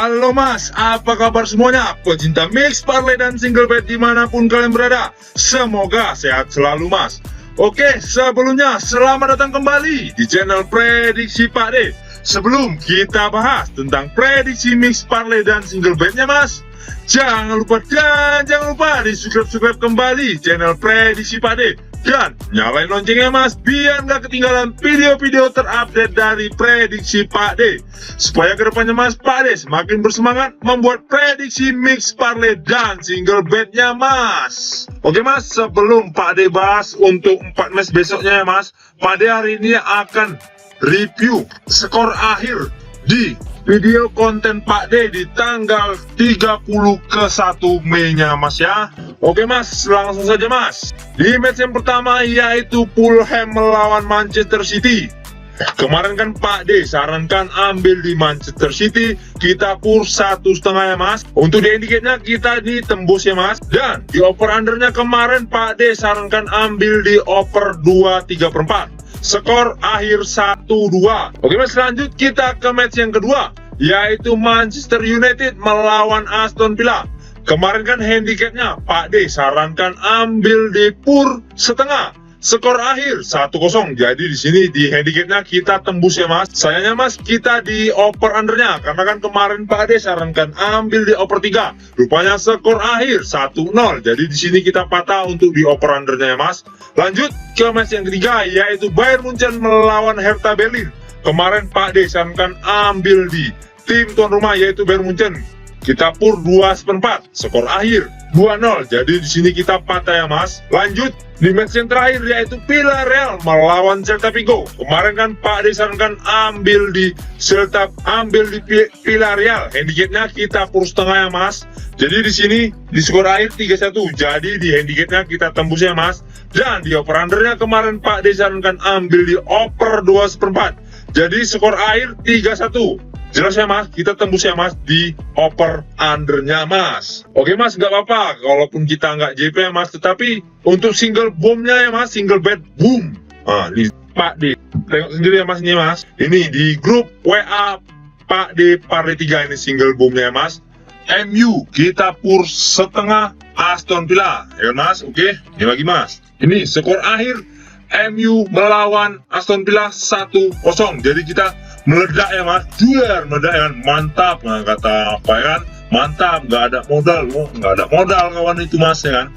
Halo mas, apa kabar semuanya? Pecinta mix, parlay, dan single bet dimanapun kalian berada. Semoga sehat selalu mas. Oke, sebelumnya selamat datang kembali di channel Prediksi Pak D. Sebelum kita bahas tentang prediksi mix, parlay, dan single betnya mas, jangan lupa di subscribe kembali channel Prediksi Pak D. Dan nyalain loncengnya mas, biar nggak ketinggalan video-video terupdate dari Prediksi Pak D. Supaya kedepannya mas, Pak D semakin bersemangat membuat prediksi mix, parlay, dan single betnya mas. Oke mas, sebelum Pak D bahas untuk 4 match besoknya ya mas, Pak D hari ini akan review skor akhir di video konten Pak D di tanggal 30 ke 1 Mei nya mas ya. Oke mas, langsung saja mas. Di match yang pertama yaitu Fulham melawan Manchester City. Kemarin kan Pak D sarankan ambil di Manchester City, kita pur 1,5 ya mas. Untuk di indicate-nya kita ditembus ya mas. Dan di over undernya kemarin Pak D sarankan ambil di over 2,3/4. Skor akhir 1-2. Oke mas, lanjut kita ke match yang kedua yaitu Manchester United melawan Aston Villa. Kemarin kan handicapnya Pak D sarankan ambil di pur setengah. Skor akhir 1-0. Jadi di sini di handicapnya kita tembus ya mas. Sayangnya mas kita di over undernya karena kan kemarin Pak D sarankan ambil di over 3. Rupanya skor akhir 1-0. Jadi di sini kita patah untuk di over undernya ya mas. Lanjut ke match yang ketiga yaitu Bayern Munchen melawan Hertha Berlin. Kemarin Pak D sarankan ambil di tim tuan rumah yaitu Bayern Munchen. Kita pur 2,4, skor akhir 2-0. Jadi di sini kita patah ya mas. Lanjut di match yang terakhir yaitu Villarreal melawan Celta Vigo. Kemarin kan Pak D sarankan ambil di Villarreal. Handicapnya kita pur setengah ya mas. Jadi di sini di skor akhir 3-1. Jadi di handicapnya kita tembus ya mas. Dan di over undernya kemarin Pak D sarankan ambil di over 2,4. Jadi skor akhir 3-1. Jelas ya mas, kita tembus ya mas di over undernya mas. Oke mas, nggak apa-apa kalaupun kita nggak JP ya mas, tetapi untuk single boomnya ya mas, single bet boom. Nah, ini Pak D tengok sendiri ya mas, ini mas. Ini di grup WA Pak D Parlay 3 ini single boomnya ya mas. MU kita pur setengah Aston Villa ya mas. Oke, ini lagi mas. Ini skor akhir MU melawan Aston Villa 1-0. Jadi kita meledak ya mas, juar meledak ya kan, mantap. Nah kata apa ya kan, mantap, nggak ada modal kawan itu mas ya kan.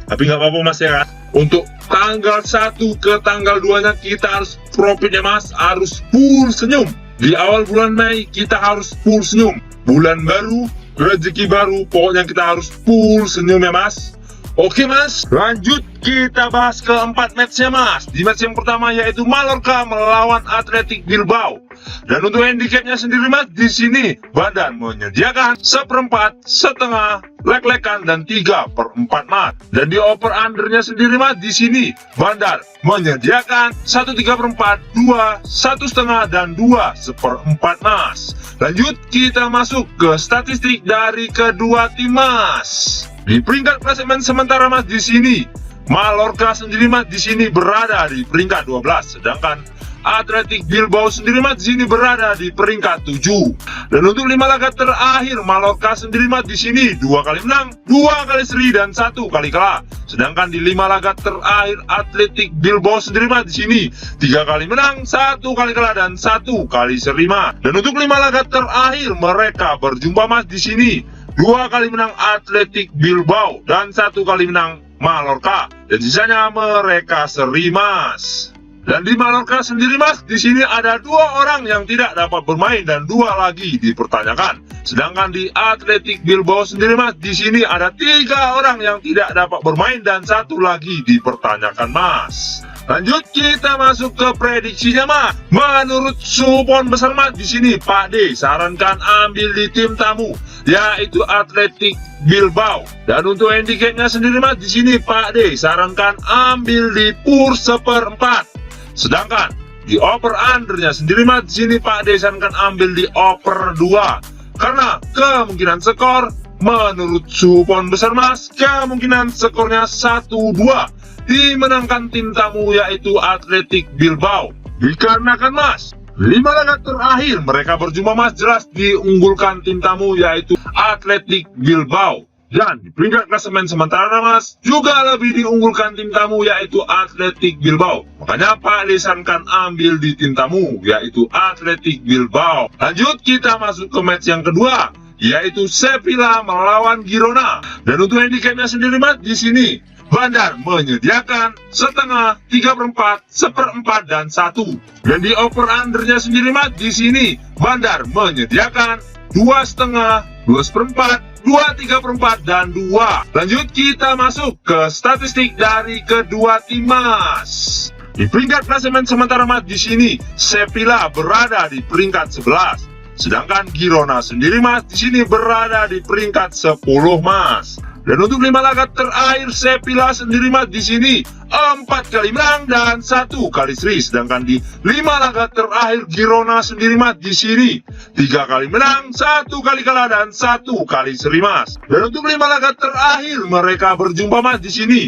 Tapi nggak apa-apa mas ya kan. Untuk tanggal 1 ke tanggal 2 nya kita harus profit ya mas, harus full senyum. Di awal bulan Mei kita harus full senyum. Bulan baru, rezeki baru, pokoknya kita harus full senyum ya mas. Oke mas, lanjut kita bahas keempat matchnya mas. Di match yang pertama yaitu Mallorca melawan Athletic Bilbao. Dan untuk handicapnya sendiri mas, di sini Bandar menyediakan 1/4, setengah, lek-lekan, dan 3/4 mas. Dan di over undernya sendiri mas, di sini Bandar menyediakan 1,3/4, 2, 1,5, dan 2/4 mas. Lanjut kita masuk ke statistik dari kedua tim mas. Di peringkat klasemen sementara mas, di sini Mallorca sendiri mas di sini berada di peringkat 12, sedangkan Athletic Bilbao sendiri mas di sini berada di peringkat 7. Dan untuk 5 laga terakhir Mallorca sendiri mas di sini 2 kali menang, 2 kali seri, dan 1 kali kalah. Sedangkan di 5 laga terakhir Athletic Bilbao sendiri mas di sini 3 kali menang, 1 kali kalah, dan 1 kali seri mas. Dan untuk 5 laga terakhir mereka berjumpa mas di sini 2 kali menang Athletic Bilbao dan 1 kali menang Mallorca, dan sisanya mereka seri mas. Dan di Mallorca sendiri mas, di sini ada 2 orang yang tidak dapat bermain dan 2 lagi dipertanyakan. Sedangkan di Athletic Bilbao sendiri mas, di sini ada 3 orang yang tidak dapat bermain dan 1 lagi dipertanyakan mas. Lanjut kita masuk ke prediksinya mas. Menurut supon besar mas, di sini Pak D sarankan ambil di tim tamu yaitu Athletic Bilbao. Dan untuk handicapnya sendiri mas, di sini Pak D sarankan ambil di pur 1/4. Sedangkan di over undernya sendiri mas, di sini Pak D sarankan ambil di over 2. Karena kemungkinan skor menurut supon besar mas, kemungkinan skornya 1-2 dimenangkan tim tamu yaitu Athletic Bilbao. Dikarenakan mas, 5 laga terakhir mereka berjumpa Mas, jelas diunggulkan tim tamu yaitu Athletic Bilbao. Dan di peringkat klasemen sementara Mas, juga lebih diunggulkan tim tamu yaitu Athletic Bilbao. Makanya Pak Desankan ambil di tim tamu yaitu Athletic Bilbao. Lanjut kita masuk ke match yang kedua yaitu Sevilla melawan Girona. Dan untuk handicapnya sendiri Mas, di sini Bandar menyediakan setengah, 3/4, 1/4 dan 1. Dan di over undernya sendiri Mas, di sini Bandar menyediakan 2,5, 2/4, 2, 3/4 dan 2. Lanjut kita masuk ke statistik dari kedua tim Mas. Di peringkat klasemen sementara Mas, di sini Sevilla berada di peringkat 11. Sedangkan Girona sendiri Mas, di sini berada di peringkat 10 Mas. Dan untuk 5 laga terakhir Sevilla sendiri Mas, di sini 4 kali menang dan 1 kali seri. Sedangkan di 5 laga terakhir Girona sendiri Mas, di sini 3 kali menang, 1 kali kalah dan 1 kali seri Mas. Dan untuk 5 laga terakhir mereka berjumpa Mas, di sini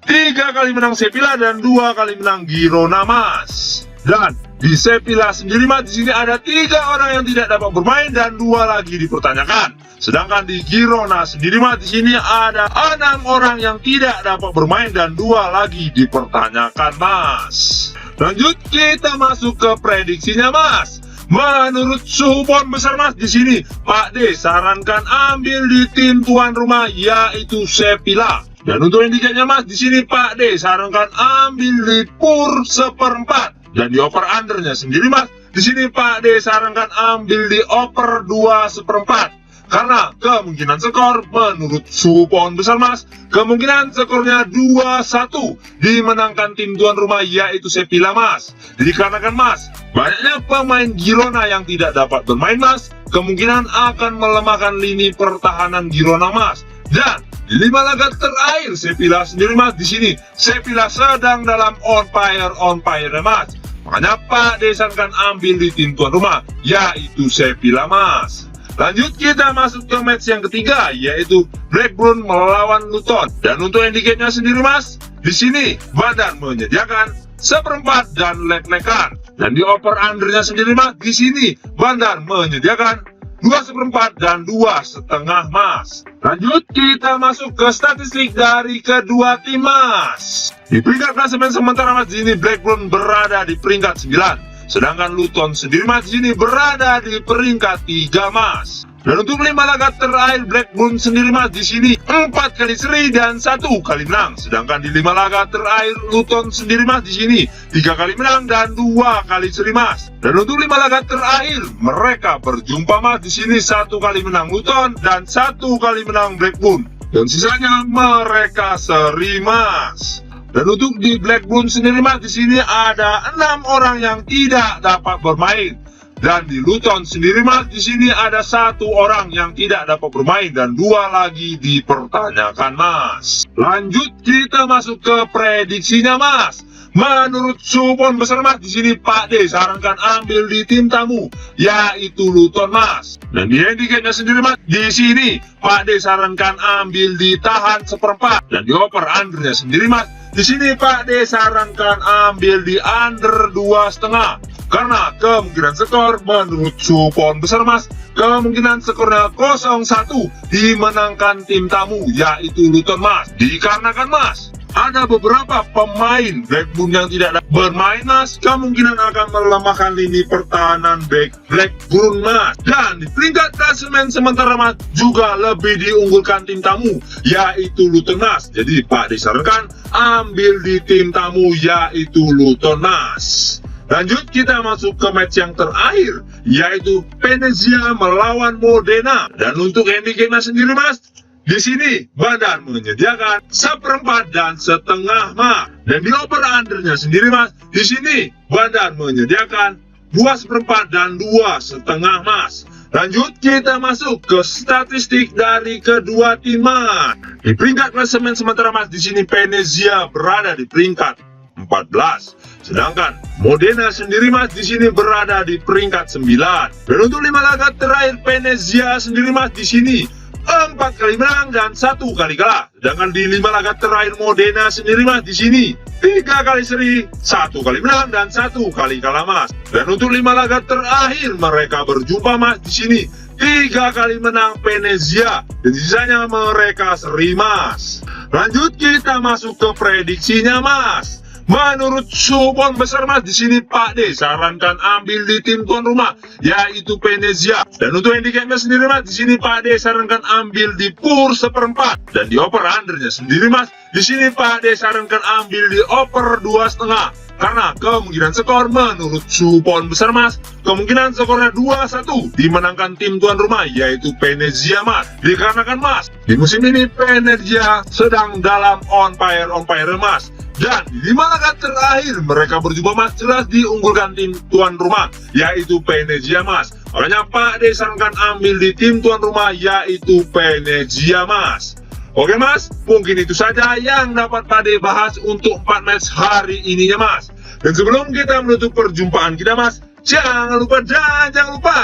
3 kali menang Sevilla dan 2 kali menang Girona Mas. Dan di Sevilla sendiri Mas, di sini ada 3 orang yang tidak dapat bermain dan 2 lagi dipertanyakan. Sedangkan di Girona sendiri Mas, di sini ada 6 orang yang tidak dapat bermain dan 2 lagi dipertanyakan Mas. Lanjut kita masuk ke prediksinya Mas. Menurut suhu pon besar Mas, di sini Pak D sarankan ambil di tim tuan rumah yaitu Sevilla. Dan untuk handicapnya Mas, di sini Pak D sarankan ambil di PUR 1/4. Dan di over undernya sendiri Mas, di sini Pak D sarankan ambil di over 2/4. Karena kemungkinan skor menurut suhu pohon besar Mas, kemungkinan skornya 2-1 dimenangkan tim tuan rumah yaitu Sevilla Mas. Dikarenakan Mas, banyaknya pemain Girona yang tidak dapat bermain Mas, kemungkinan akan melemahkan lini pertahanan Girona Mas. Dan di 5 laga terakhir Sevilla sendiri Mas, di sini Sevilla sedang dalam on fire Mas. Makanya Pak Desankan ambil di tim tuan rumah yaitu Sevilla Mas. Lanjut kita masuk ke match yang ketiga yaitu Blackburn melawan Luton. Dan untuk handicapnya sendiri Mas, di sini Bandar menyediakan 1/4 dan leg-legan. Dan di over undernya sendiri Mas, di sini Bandar menyediakan 2/4 dan 2,5 Mas. Lanjut kita masuk ke statistik dari kedua tim Mas. Di peringkat klasemen sementara Mas, di sini Blackburn berada di peringkat 9. Sedangkan Luton sendiri Mas, di sini berada di peringkat 3 Mas. Dan untuk 5 laga terakhir Blackburn sendiri Mas, di sini 4 kali seri dan 1 kali menang. Sedangkan di 5 laga terakhir Luton sendiri Mas, di sini 3 kali menang dan 2 kali seri Mas. Dan untuk 5 laga terakhir mereka berjumpa Mas, di sini 1 kali menang Luton dan 1 kali menang Blackburn. Dan sisanya mereka seri Mas. Dan untuk di Blackburn sendiri Mas, di sini ada 6 orang yang tidak dapat bermain. Dan di Luton sendiri Mas, di sini ada 1 orang yang tidak dapat bermain dan 2 lagi dipertanyakan Mas. Lanjut kita masuk ke prediksinya Mas. Menurut suhu pon besar Mas, di sini Pak D sarankan ambil di tim tamu yaitu Luton Mas. Dan di handicapnya sendiri Mas, di sini Pak D sarankan ambil di tahan 1/4. Dan di over undernya sendiri Mas, di sini Pak D sarankan ambil di under 2,5. Karena kemungkinan skor menurut suhu pohon besar Mas, kemungkinan skornya 0-1 dimenangkan tim tamu yaitu Luton Mas. Dikarenakan Mas, ada beberapa pemain Blackburn yang tidak bermain Mas, kemungkinan akan melemahkan lini pertahanan Blackburn Mas. Dan di peringkat klasemen sementara Mas, juga lebih diunggulkan tim tamu yaitu Luton Mas. Jadi Pak disarankan ambil di tim tamu yaitu Luton Mas. Lanjut kita masuk ke match yang terakhir yaitu Venezia melawan Modena. Dan untuk handicapnya sendiri Mas, di sini Bandar menyediakan 1/4 dan 1/2 Mas. Dan di over undernya sendiri Mas, di sini Bandar menyediakan 2/4 dan 2,5 Mas. Lanjut kita masuk ke statistik dari kedua tim Mas. Di peringkat klasemen sementara Mas, di sini Venezia berada di peringkat 14. Sedangkan Modena sendiri Mas, di sini berada di peringkat 9. Dan untuk 5 laga terakhir Venezia sendiri Mas, di sini 4 kali menang dan 1 kali kalah. Sedangkan di 5 laga terakhir Modena sendiri Mas, di sini 3 kali seri, 1 kali menang, dan 1 kali kalah, Mas. Dan untuk 5 laga terakhir mereka berjumpa, Mas, di sini 3 kali menang Venezia, dan sisanya mereka seri, Mas. Lanjut kita masuk ke prediksinya, Mas. Menurut supon besar, Mas, di sini Pak D sarankan ambil di tim tuan rumah, yaitu Venezia. Dan untuk handicapnya sendiri, Mas, di sini Pak D sarankan ambil di pur 1/4. Dan di over undernya sendiri, Mas, di sini Pak D sarankan ambil di over 2,5. Karena kemungkinan skor menurut supon besar, Mas, kemungkinan skornya 2-1 dimenangkan tim tuan rumah, yaitu Venezia, Mas. Dikarenakan, Mas, di musim ini Venezia sedang dalam on fire, Mas. Dan di 5 laga terakhir mereka berjumpa, Mas, jelas diunggulkan tim tuan rumah, yaitu Venezia, Mas. Makanya Pak D sarankan ambil di tim tuan rumah, yaitu Venezia, Mas. Oke, Mas, mungkin itu saja yang dapat Pak D bahas untuk 4 match hari ininya, Mas. Dan sebelum kita menutup perjumpaan kita, Mas, jangan lupa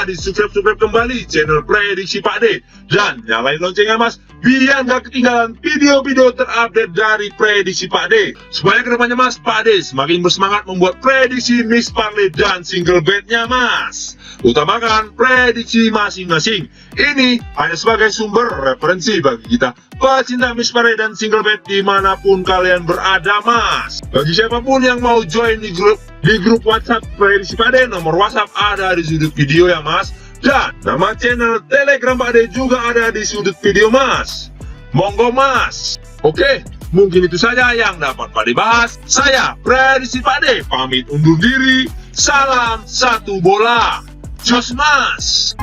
di subscribe kembali channel Prediksi Pak D, dan nyalain loncengnya, Mas, biar nggak ketinggalan video-video terupdate dari Prediksi Pak D. Supaya kedepannya, Mas, Pak D semakin bersemangat membuat prediksi mix parlay dan single betnya, Mas. Utamakan prediksi masing-masing. Ini hanya sebagai sumber referensi bagi kita pecinta mix parlay dan single bet dimanapun kalian berada, Mas. Bagi siapapun yang mau join di grup WhatsApp Prediksi Pak D, nomor WhatsApp ada di sudut video ya, Mas. Dan nama channel Telegram Pak D juga ada di sudut video, Mas. Monggo, Mas. Oke, mungkin itu saja yang dapat Pak D bahas. Saya Prediksi Pak D pamit undur diri. Salam satu bola. Jos, Mas.